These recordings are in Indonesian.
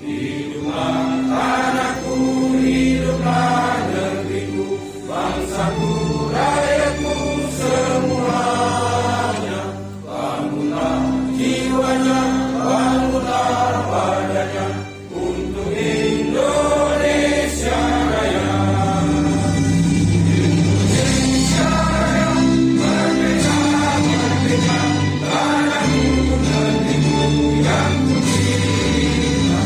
Hiduplah tanahku, hiduplah negeriku, bangsaku, rakyatku semuanya. Bangunlah jiwanya, bangunlah badannya untuk Indonesia Raya. Indonesia Raya, merdeka, merdeka, tanahku, negeriku yang kucinta.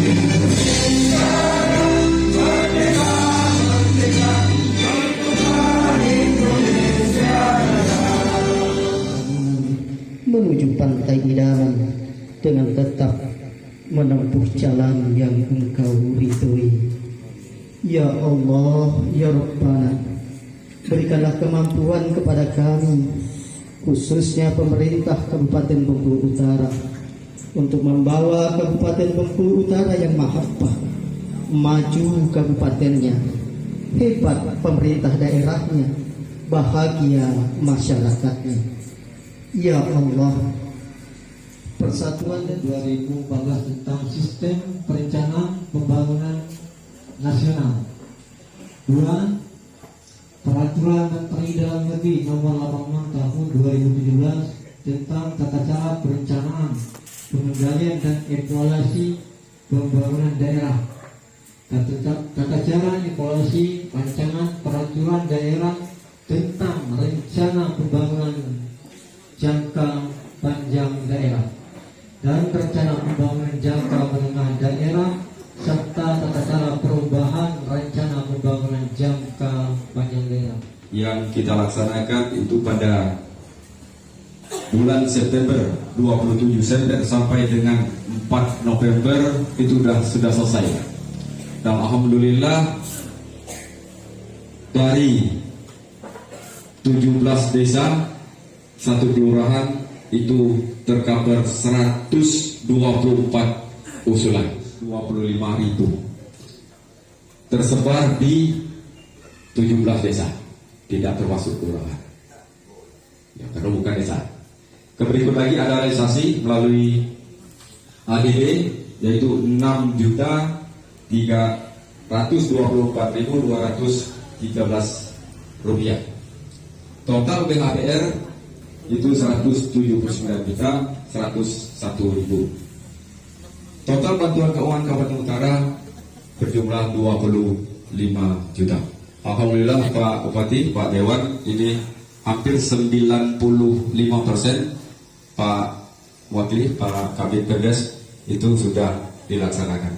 Indonesia Raya, merdeka, merdeka, hiduplah Indonesia Raya. Menuju pantai idaman dengan tetap menempuh jalan yang Engkau ridhoi. Ya Allah, ya Rabbana, berikanlah kemampuan kepada kami, khususnya pemerintah Kabupaten Bengkulu Utara, untuk membawa Kabupaten Bengkulu Utara yang mahabbah maju kabupatennya, hebat pemerintah daerahnya, bahagia masyarakatnya. Ya Allah, Persatuan 2014 tentang Sistem Perencanaan Pembangunan Nasional. 2. Peraturan Menteri Dalam Negeri Nomor 86 Tahun 2017 tentang tata cara perencanaan, pengendalian dan evaluasi pembangunan daerah. Tata cara evaluasi rancangan peraturan daerah tentang rencana pembangunan jangka panjang daerah dan rencana pembangunan jangka menengah daerah serta tata cara perubahan rencana pembangunan jangka panjang daerah yang kita laksanakan itu pada bulan September, 27 September sampai dengan 4 November itu sudah selesai. Dan alhamdulillah dari 17 desa, satu kelurahan itu tercover 124 usulan, 25.000 tersebar di 17 desa, tidak termasuk kelurahan ya, karena bukan desa. Berikut lagi ada realisasi melalui ADD yaitu 6.324.213 rupiah. Total BHPR itu 179.101.000. Total bantuan keuangan Kabupaten Utara berjumlah 25 juta. Alhamdulillah Pak Bupati, Pak Dewan, ini hampir 95%. Pak Wakil, Pak Kabid Perdes itu sudah dilaksanakan.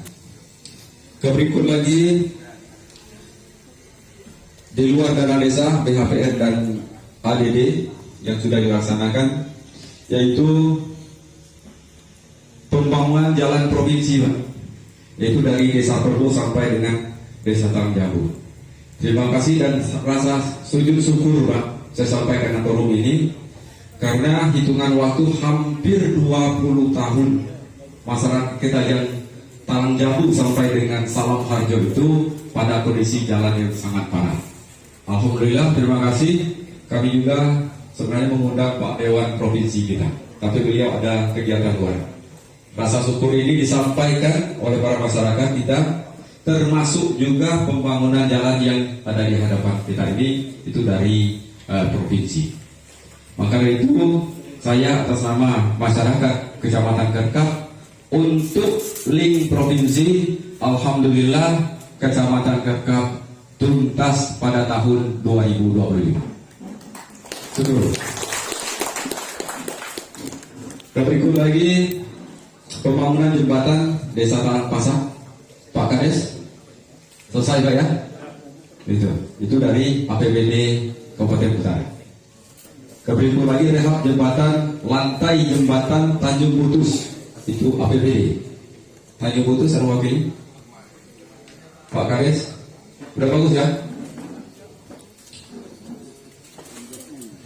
Berikut lagi di luar dana desa, BHPR dan ADD yang sudah dilaksanakan, yaitu pembangunan jalan provinsi, Pak, yaitu dari Desa Perdo sampai dengan Desa Tangjambu. Terima kasih dan rasa sujud syukur, Pak, saya sampaikan ke forum ini karena hitungan waktu hampir 20 tahun masyarakat kita yang Tangjambu sampai dengan Salam Harjo itu pada kondisi jalan yang sangat parah. Alhamdulillah, terima kasih. Kami juga sebenarnya mengundang Pak Dewan Provinsi kita, tapi beliau ada kegiatan luar. Rasa syukur ini disampaikan oleh para masyarakat kita, termasuk juga pembangunan jalan yang ada di hadapan kita ini, itu dari provinsi. Maka dari itu, saya atas nama masyarakat Kecamatan Kerkap untuk link provinsi, alhamdulillah Kecamatan Kerkap tuntas pada tahun 2025. Syukur. Berikut lagi pembangunan jembatan Desa Tanah Pasang, Pak Kades, selesai Pak ya? Itu dari APBD Kabupaten Utara. Berikut lagi rehab jembatan, lantai jembatan Tanjung Putus, itu APBD Tanjung Putus. Ada wakil Pak Kades, udah bagus ya?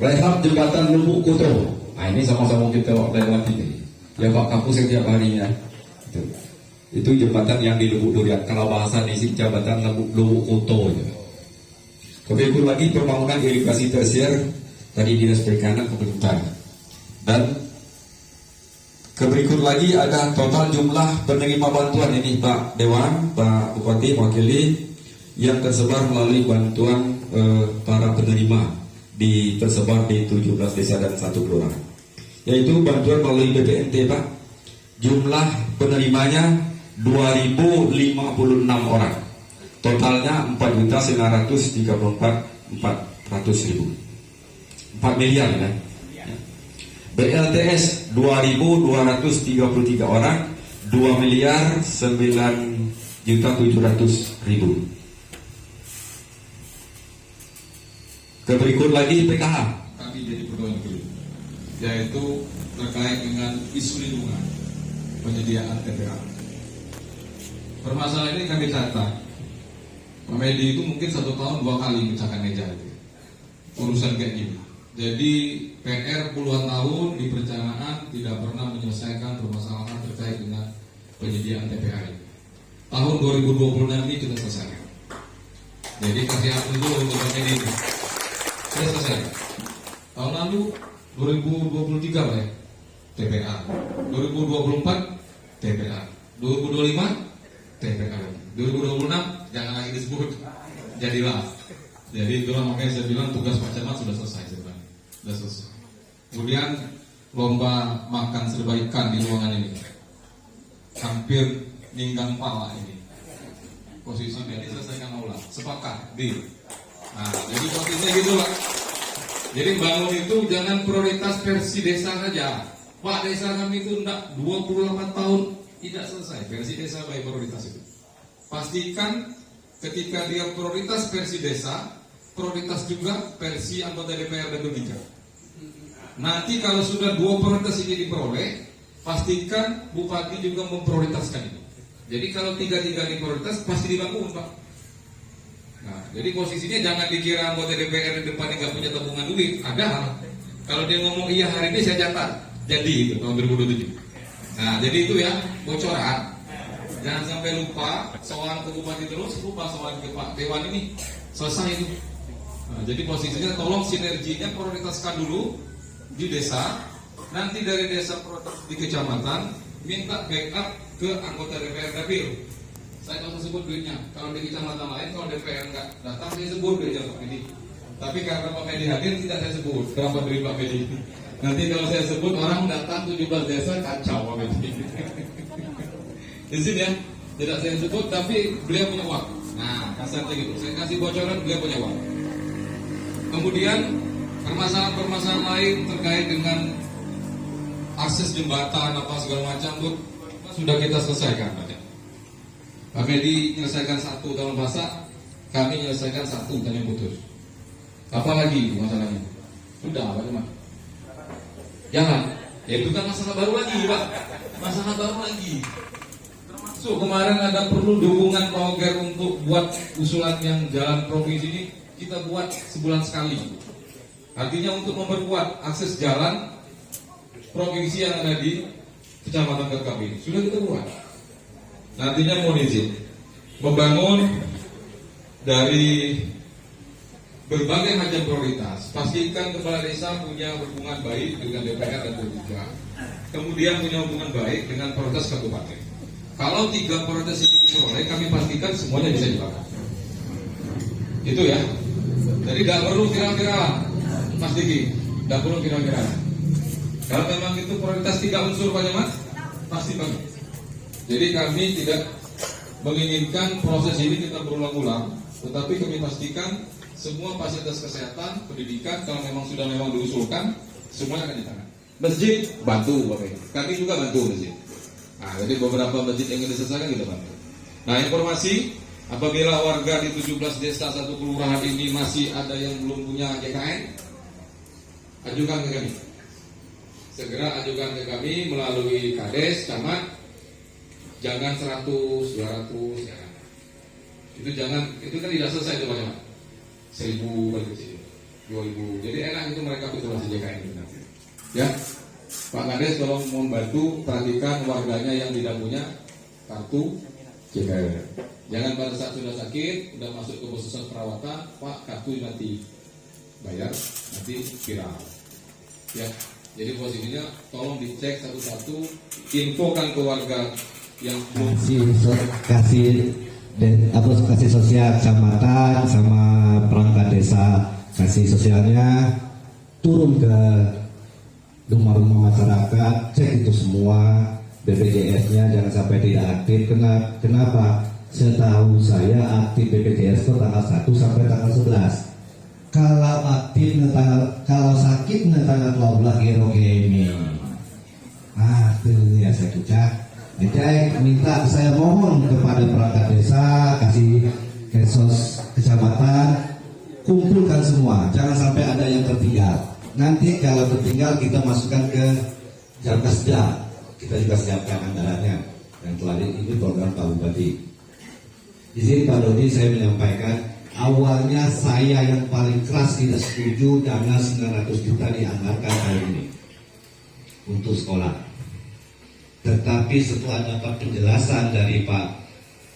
Rehab jembatan Lubuk Kuto, nah ini sama-sama kita lewat ini. Ya Pak Kapus yang tiap harinya itu jembatan yang di Lubuk Durian, kalau bahasa di sini jembatan Lubuk Kuto. Berikut lagi pembangunan irigasi tersier, tadi Dinas Perikanan Kabupaten Utara, dan Berikut lagi ada total jumlah penerima bantuan ini Pak Dewan, Pak Bupati mewakili yang tersebar melalui bantuan para penerima tersebar di 17 desa dan 1 kelurahan. Yaitu bantuan melalui BPNT Pak. Jumlah penerimanya 2.056 orang. Totalnya 4.934.400.000. 4 miliar ya. BLTS 2.233 orang, 2.9.700.000. Berikut lagi PKH. Kami jadi pedoman dulu, yaitu terkait dengan isu lingkungan, penyediaan TPA. Permasalahan ini kami catat. Pak Medi itu mungkin 1 tahun 2 kali pecahkan meja itu. Urusan kayak gini. Jadi PR puluhan tahun di perencanaan tidak pernah menyelesaikan permasalahan terkait dengan penyediaan TPA ini. Tahun 2026 ini kita selesaikan. Jadi kasih akun dulu untuk Pak Medi ini. Sudah selesai. Tahun lalu 2023 Pak ya, TPA. 2024 TPA. 2025 TPA. 2026 jangan lagi disebut. Jadilah. Jadi itulah makanya saya bilang tugas Pak Camat sudah selesai sebenarnya. Sudah selesai. Kemudian lomba makan serba ikan di ruangan ini. Hampir ninggang pala ini. Posisinya diselesaikan ulang. Sepakat di. Nah, jadi posisinya gitu Pak. Jadi bangun itu jangan prioritas versi desa saja. Pak, desa kami itu enggak 28 tahun tidak selesai. Versi desa baik prioritas itu. Pastikan ketika dia prioritas versi desa, prioritas juga versi anggota DPR dan Bertiga. Nanti kalau sudah 2 prioritas ini diperoleh, pastikan Bupati juga memprioritaskan ini. Jadi kalau 3-3 diprioritas pasti dibangun Pak. Nah, jadi posisinya jangan dikira anggota DPR di depannya nggak punya tabungan duit. Ada. Kalau dia ngomong iya hari ini saya catat. Jadi itu tahun 2027. Nah, jadi itu ya bocoran. Jangan sampai lupa soal ke Bupati terus, lupa soal ke Pak Dewan ini. Selesai itu. Nah, jadi posisinya tolong sinerginya prioritaskan dulu di desa. Nanti dari desa prioritas di kecamatan minta backup ke anggota DPR dapil. Saya nggak usah sebut duitnya. Kalau di kecamatan lain, kalau DPR nggak datang, saya sebut duitnya Pak Medi. Tapi karena Pak Medi hadir, tidak saya sebut berapa duit Pak Medi. Nanti kalau saya sebut orang datang 17 desa kacau Pak Medi. Di sini ya, tidak saya sebut, tapi beliau punya uang. Nah, kasarnya gitu. Saya kasih bocoran, beliau punya uang. Kemudian permasalahan-permasalahan lain terkait dengan akses jembatan apa segala macam tuh sudah kita selesaikan Pak. Pak Medi menyelesaikan 1 tahun masa, kami menyelesaikan 1 tahun yang putus. Apa lagi masalahnya? Sudah Pak Camat. Jangan, ya itu kan masalah baru lagi Pak. Masalah baru lagi. Termasuk kemarin ada perlu dukungan program untuk buat usulan yang jalan provinsi ini kita buat sebulan sekali. Artinya untuk memperkuat akses jalan provinsi yang ada di kecamatan Kerkapi sudah kita buat. Nantinya mohon izin membangun dari berbagai macam prioritas. Pastikan kepala desa punya hubungan baik dengan DPR dan Bertiga. Kemudian punya hubungan baik dengan prioritas kabupaten. Kalau 3 prioritas ini diperoleh, kami pastikan semuanya bisa dipakai. Itu ya. Jadi tidak perlu viral-viral, Mas Diki. Tidak perlu viral-viral. Kalau memang itu prioritas 3 unsur Pak Camat, pasti bagus. Jadi kami tidak menginginkan proses ini kita berulang-ulang, tetapi kami pastikan semua fasilitas kesehatan, pendidikan kalau memang sudah diusulkan, semuanya akan ditangani. Masjid bantu Bapak. Kami juga bantu masjid. Nah, jadi beberapa masjid yang diselesaikan kita bantu. Nah, informasi apabila warga di 17 desa 1 kelurahan ini masih ada yang belum punya JKN, ajukan ke kami. Segera ajukan ke kami melalui Kades, Camat. Jangan 100, 200 ya. Itu jangan, itu kan tidak selesai itu Pak Camat. 1000 balik kecil, 2000. Jadi enak itu mereka betul-betul JKN itu nanti. Ya, Pak Kades tolong membantu perhatikan warganya yang tidak punya kartu JKN. Jangan pada saat sudah sakit, sudah masuk ke pusat perawatan, Pak kartu nanti bayar, nanti viral. Ya, Jadi posisinya tolong dicek satu-satu, infokan ke warga yang belum kasih sosial kecamatan sama perangkat desa, kasih sosialnya turun ke rumah-rumah masyarakat, cek itu semua BPJS-nya, jangan sampai tidak aktif. Kenapa? Setahu saya aktif BPJS itu tanggal 1 sampai tanggal 11. Kalau aktif kalau sakit tanggal 12 gini. Itu ya saya ucap. Minta saya mohon kepada perangkat desa, kasih kesos kecamatan, kumpulkan semua, jangan sampai ada yang tertinggal. Nanti kalau tertinggal kita masukkan ke Jamkasda, kita juga siapkan anggarannya yang telah ini program Pak Bupati. Di sini Pak Dodi saya menyampaikan, awalnya saya yang paling keras tidak setuju dana 900 juta dianggarkan hari ini untuk sekolah. Tetapi setelah dapat penjelasan dari Pak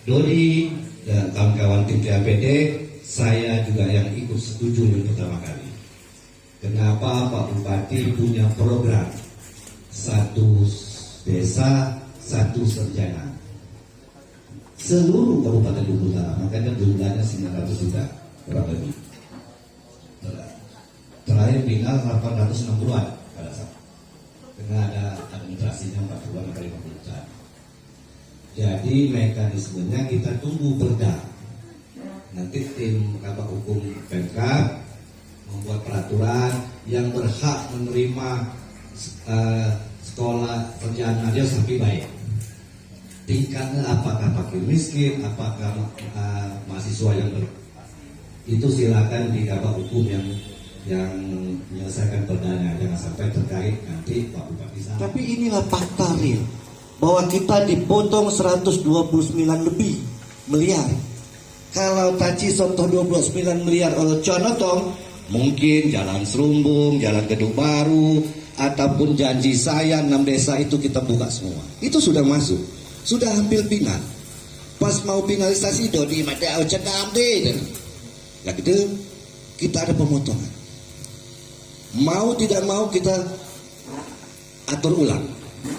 Dodi dan kawan-kawan tim TAPD, saya juga yang ikut setuju yang pertama kali. Kenapa Pak Bupati punya program satu desa, satu sarjana seluruh Kabupaten Bengkulu Utara, makanya jumlahnya 900 juta kurang lebih. Terakhir final 860-an pada saat. Karena ada administrasinya 40-an kali 50 juta. Jadi mekanismenya kita tunggu perda. Nanti tim kabak hukum Pemkab membuat peraturan yang berhak menerima sekolah sarjana dia sampai baik. Tingkatnya apakah fakir miskin, apakah mahasiswa yang itu silakan di kabak hukum yang menyelesaikan perdana, jangan sampai terkait nanti Pak Bupati sama. Tapi inilah fakta real bahwa kita dipotong 129 lebih miliar. Kalau tadi contoh 29 miliar oleh Conotong, mungkin jalan Serumbung, jalan Gedung Baru, ataupun janji saya 6 desa itu kita buka semua. Itu sudah masuk, sudah hampir final. Pas mau finalisasi Dodi mata cedam deh. Lah gitu kita ada pemotongan. Mau tidak mau kita atur ulang.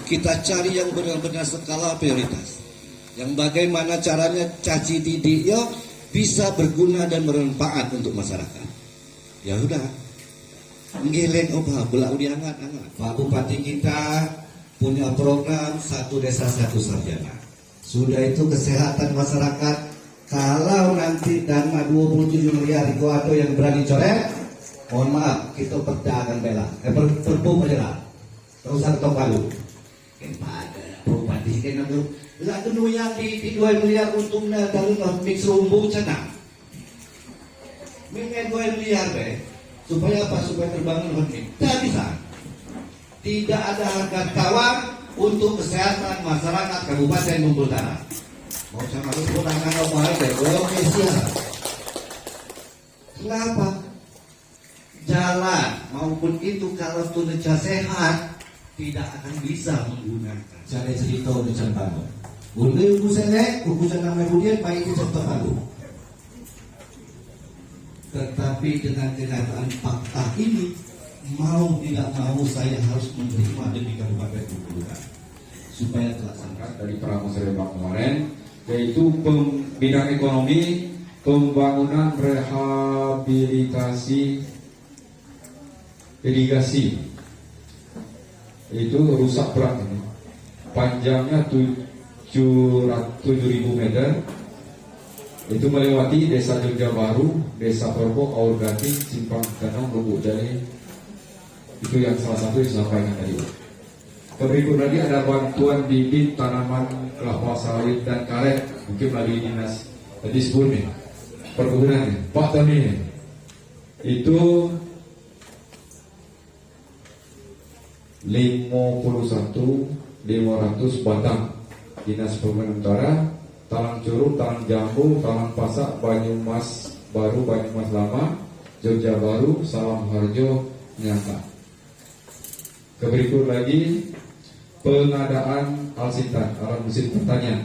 Kita cari yang benar-benar skala prioritas. Yang bagaimana caranya caci didik bisa berguna dan bermanfaat untuk masyarakat. Ya udah. Ngeleng obah belau diangkat. Pak Bupati kita punya program satu desa satu sarjana. Sudah itu kesehatan masyarakat. Kalau nanti dana 27 miliar itu atau yang berani coret, mohon maaf, kita perda akan bela. Perpu bela. Terus atau palu. Kepada Bupati kita nunggu. Lah itu yang di 2 miliar untungnya kalau mix rumbung cenang. Minyak 2 miliar be. Supaya apa? Supaya terbangun holding. Tidak bisa. Tidak ada harga tawar untuk kesehatan masyarakat Kabupaten Bengkulu Utara. Mau sama lu pulangan apa aja? Oke siap. Kenapa? Jalan maupun itu kalau tunaja sehat tidak akan bisa menggunakan. Jangan cerita untuk contoh. Boleh ukusan nama kemudian baik itu contoh baru. Tetapi dengan kenyataan fakta ini, mau tidak mau saya harus menerima demi Kabupaten Bengkulu Utara supaya terlaksana. Dari Pramusrembang kemarin, yaitu bidang ekonomi, pembangunan rehabilitasi irigasi. Itu rusak berat ini. Panjangnya 7.000 meter. Itu melewati Desa Jogja Baru, Desa Perbo, Aur Gating, Simpang Kanong, Lubuk Jali. Itu yang salah satu yang disampaikan tadi. Berikut lagi ada bantuan bibit tanaman kelapa sawit dan karet. Mungkin lagi dinas tadi sebut nih perkebunan nih, Pak Tony nih. Itu 51.500 batang. Dinas Perkebunan Utara, Talang Curug, Talang Jambu, Talang Pasak, Banyumas Baru, Banyumas Lama, Jogja Baru, Salam Harjo, Nyangka. Berikut lagi pengadaan alsintan, alat mesin pertanian.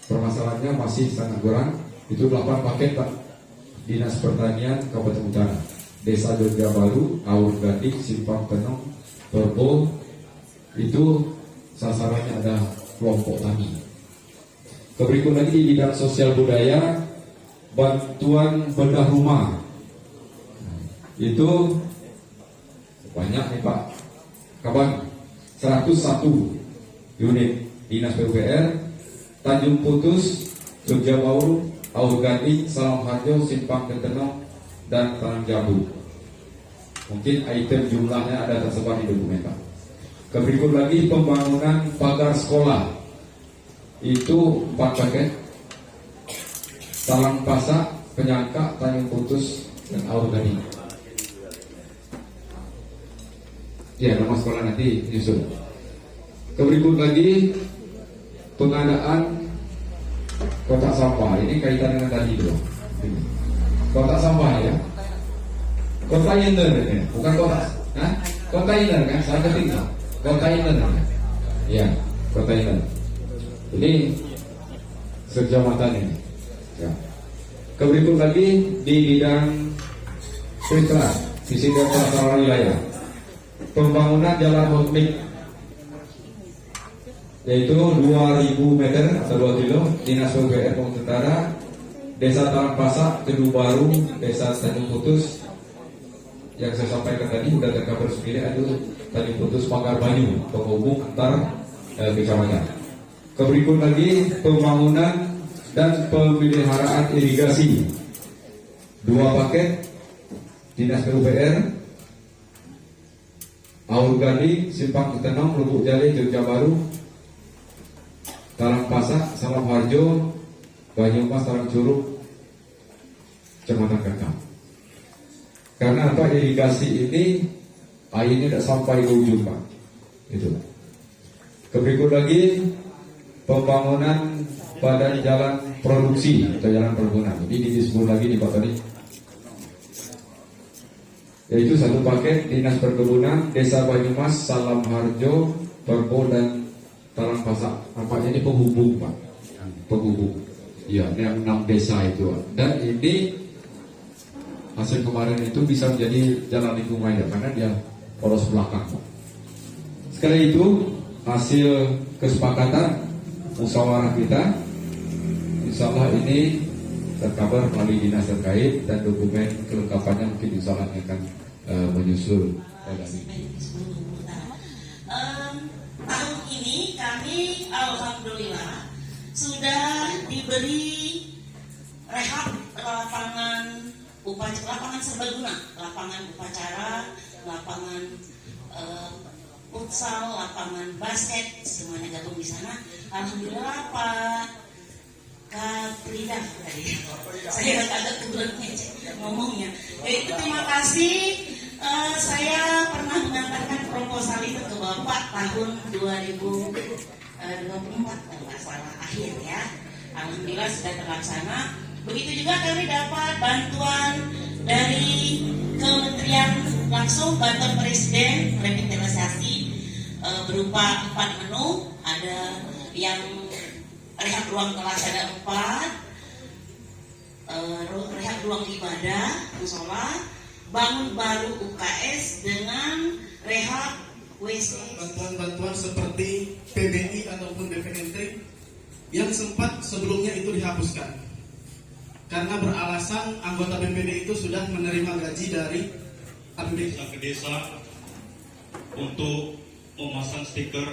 Permasalahannya masih sangat kurang. Itu 8 paket Pak Dinas Pertanian Kabupaten Utara. Desa Jogja Baru, Aur Gading, Simpang Tenong, Torbo, itu sasarannya ada kelompok tani. Berikut lagi di bidang sosial budaya, bantuan bedah rumah, itu banyak nih Pak Kaban, 101 unit Dinas PUPR, Tanjung Putus, Jogja Baru, Aur Gading, Salam Harjo, Simpang Tenong, dan Tanah Jambu. Mungkin item jumlahnya ada tersebar di dokumen Pak. Berikut lagi pembangunan pagar sekolah, itu 4 paket. Salang Pasak, Penyangka, Tanjung Putus, dan Aur Gading. Ya, nama sekolah nanti nyusul. Berikut lagi pengadaan kotak sampah. Ini kaitan dengan tadi dulu. Kotak sampah ya. Kontainer ya, bukan kotak. Nah, kontainer kan, saya ketik. Kontainer. Ya, kontainer. Ini sekecamatan ini. Ya. Berikut lagi di bidang Fitra, visi dan tata wilayah. Pembangunan jalan hotmik, yaitu 2000 meter atau 2 kilo, Dinas PUPR Pembangunan Utara, Desa Talang Pasak, Teduh Baru, Desa Tanjung Putus, yang saya sampaikan tadi sudah tercover sendiri, itu Tanjung Putus Pagar Banyu, penghubung antar kecamatan. Berikut lagi pembangunan dan pemeliharaan irigasi, 2 paket Dinas PUPR, Aur Gading, Simpang Tenong, Lubuk Jale, Jogja Baru, Talang Pasak, Salam Harjo, Banyumas, Talang Curug, Kecamatan Kakak. Karena apa, irigasi ini airnya tidak sampai ke ujung Pak. Itu. Berikut lagi pembangunan badan jalan produksi atau jalan perkebunan. Ini disebut lagi nih Pak tadi. Yaitu 1 paket Dinas Perkebunan, Desa Banyumas, Salam Harjo, Torbo, dan Talang Pasak. Nampaknya ini penghubung Pak. Penghubung. Ya, yang 6 desa itu. Dan ini hasil kemarin itu bisa menjadi jalan lingkungan ya, karena dia poros belakang. Sekali itu hasil kesepakatan musyawarah kita, insya Allah ini terkabar melalui dinas terkait, dan dokumen kelengkapannya mungkin insya Allah akan menyusul. Tahun ini kami alhamdulillah sudah diberi rehab lapangan serbaguna, lapangan upacara, lapangan futsal, lapangan basket, semuanya gabung di sana. Alhamdulillah Pak Frida tadi, saya agak kebetulan ngomongnya. Terima kasih. Saya pernah mengantarkan proposal itu ke Bapak tahun 2024 kalau nggak salah akhir ya. Alhamdulillah sudah terlaksana. Begitu juga kami dapat bantuan dari Kementerian langsung, bantuan Presiden revitalisasi berupa 4 menu. Ada yang rehab ruang kelas ada 4, rehab ruang ibadah, musola, bangun baru UKS dengan rehab WC. Bantuan-bantuan seperti PBI ataupun BPNT yang sempat sebelumnya itu dihapuskan karena beralasan anggota BPD itu sudah menerima gaji dari APBD. Ke desa untuk memasang stiker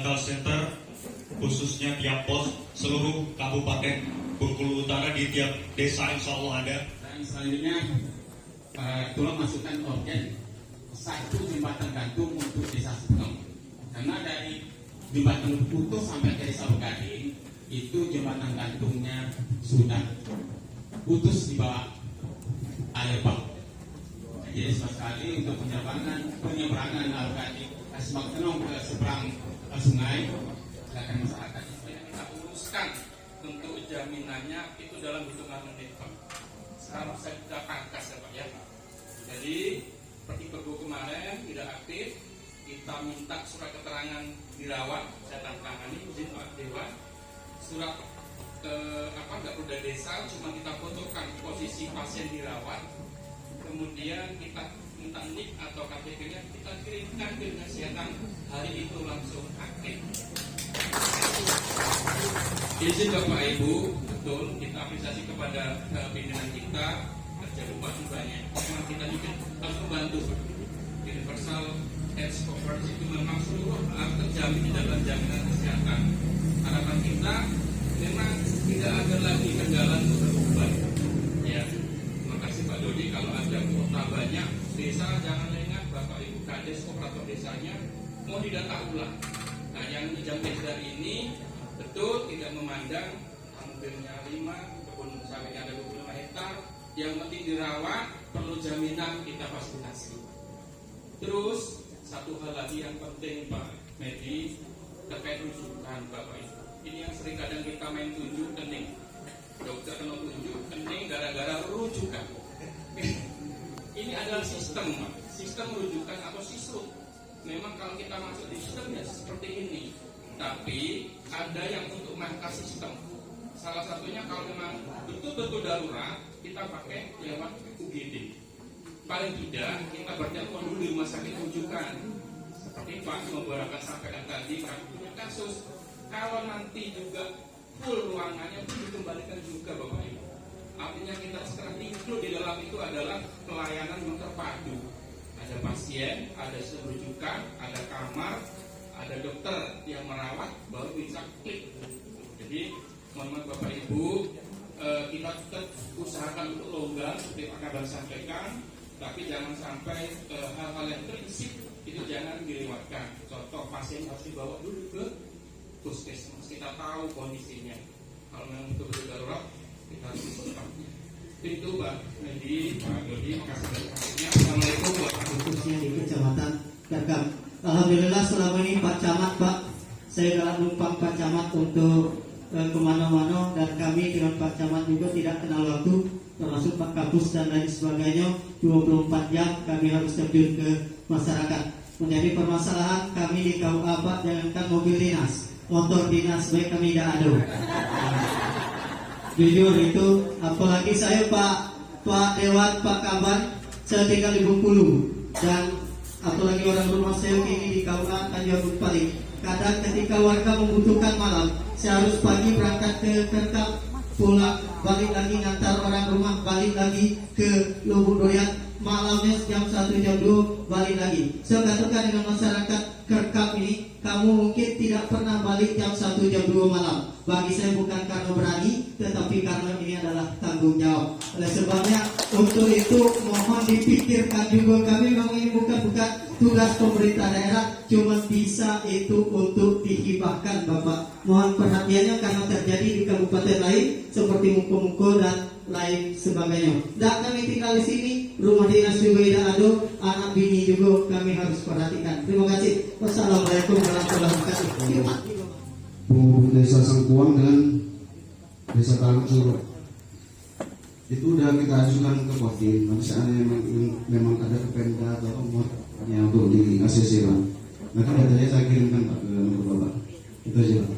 call center khususnya tiap pos seluruh Kabupaten Bengkulu Utara, di tiap desa insya Allah ada. Dan selanjutnya tolong masukkan organ 1 jembatan gantung untuk desa Sepenong, karena dari jembatan Putus sampai ke desa Gading itu jembatan gantungnya sudah putus di bawah air bak. Jadi sekali untuk penyeberangan Aur Gading Sepenong ke seberang sungai, silakan masyarakat supaya kita uruskan untuk jaminannya itu dalam hitungan menit Pak. Sekarang saya sudah pangkas ya Pak ya. Jadi seperti pergub kemarin tidak aktif, kita minta surat keterangan dirawat, saya tangani izin Pak Dewan, surat Garuda Desa, cuma kita fotokan posisi pasien dirawat, kemudian kemudian kita minta NIK atau KTP-nya kita kirimkan ke kesehatan hari itu langsung aktif. Izin Bapak Ibu, betul kita apresiasi kepada pimpinan kita, kerja bupati banyak. Memang kita juga harus membantu. Universal Health Coverage itu memang seluruh terjamin di dalam jaminan kesehatan. Harapan kita memang tidak ada lagi kendala untuk berobat. Ya, terima kasih Pak Dodi. Kalau ada kuota banyak, desa jangan lengah, Bapak Ibu Kades operator desanya mau didata ulang. Nah, yang menjamin dari ini betul tidak memandang mobilnya 5, kebun sawitnya ada 25 hektar, yang penting dirawat, perlu jaminan kita fasilitasi. Terus satu hal lagi yang penting Pak Medi terkait rujukan Bapak Ibu. Ini yang sering kadang kita main tunjuk kening. Dokter kena tunjuk kening gara-gara rujukan. Ini adalah sistem Pak. Sistem rujukan atau sisru. Memang kalau kita masuk di sistemnya seperti ini. Tapi ada yang untuk mangkas sistem. Salah satunya kalau memang betul-betul darurat, kita pakai lewat UGD. Paling tidak kita bertelepon dulu di rumah sakit rujukan. Seperti Pak Memborakan sampaikan tadi, kami punya kasus. Kalau nanti juga full ruangannya dikembalikan juga Bapak Ibu. Artinya kita sekarang include di dalam itu adalah pelayanan yang terpadu. Ada pasien, ada rujukan, ada kamar, ada dokter yang merawat, baru bisa klik. Jadi mohon maaf Bapak Ibu, kita tetap usahakan untuk longgar seperti Pak Kabar sampaikan, tapi jangan sampai hal-hal yang prinsip itu jangan dilewatkan. Contoh pasien harus dibawa dulu ke puskesmas, kita tahu kondisinya. Kalau memang betul-betul darurat, kita harus secepatnya. Itu Pak Medi, Pak Dodi, makasih banyak. Assalamualaikum warahmatullahi wabarakatuh. Khususnya di Kecamatan Gagam. Alhamdulillah selama ini Pak Camat Pak, saya galak numpang Pak Camat untuk kemana-mana, dan kami dengan Pak Camat juga tidak kenal waktu, termasuk Pak Kapus dan lain sebagainya. 24 jam kami harus terjun ke masyarakat. Menjadi permasalahan kami di KUA Pak, jangankan mobil dinas, motor dinas baik kami tidak ada. Jujur itu, apalagi saya Pak Dewan, Pak Kabar, saya tinggal di Bengkulu, dan apalagi orang rumah saya kini di KUA Tanjung Paling. Kadang ketika warga membutuhkan malam, saya harus pagi berangkat ke Kerkap, pulang balik lagi ngantar orang rumah, balik lagi ke Lubuk Doyan, malamnya jam 1 jam 2 balik lagi. Saya katakan dengan masyarakat Kerkap ini, kamu mungkin tidak pernah balik jam 1 jam 2 malam. Bagi saya bukan karena berani, tetapi karena ini adalah tanggung jawab. Oleh sebabnya untuk itu mohon dipikirkan juga, kami memang ini bukan tugas pemerintah daerah, cuma bisa itu untuk dihibahkan Bapak. Mohon perhatiannya karena terjadi di kabupaten lain seperti Muko-Muko dan lain sebagainya. Dan kami tinggal di sini, rumah dinas juga tidak ada, anak bini juga kami harus perhatikan. Terima kasih. Wassalamualaikum warahmatullahi wabarakatuh. Bu Desa Sangkuang dengan Desa Talang Surut itu udah kita ajukan ke Kodim. Tapi seandainya memang ada ke Pemda atau yang untuk di ACC lah, nanti datanya saya kirimkan Pak ke Bapak. Itu aja Pak.